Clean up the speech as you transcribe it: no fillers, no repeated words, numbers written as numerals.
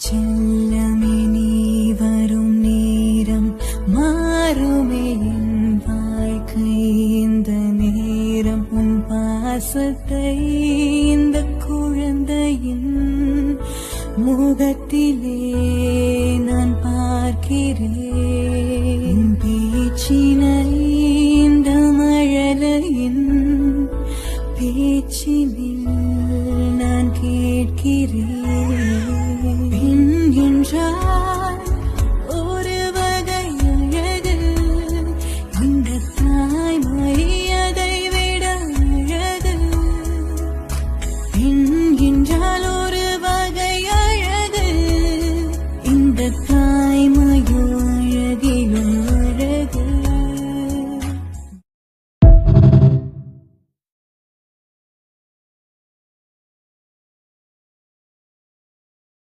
செல்லமே நீ வரும் நேரம் மாறுமே என் வாழ்க்கை இந்த நேரம் உன் பாசத்தை இந்த குழந்தையின் முகத்திலே நான் பார்க்கிறேன் பேச்சினை இந்த மழலையின் பேச்சினில் நான் கேட்கிறேன் பெண் என்றால்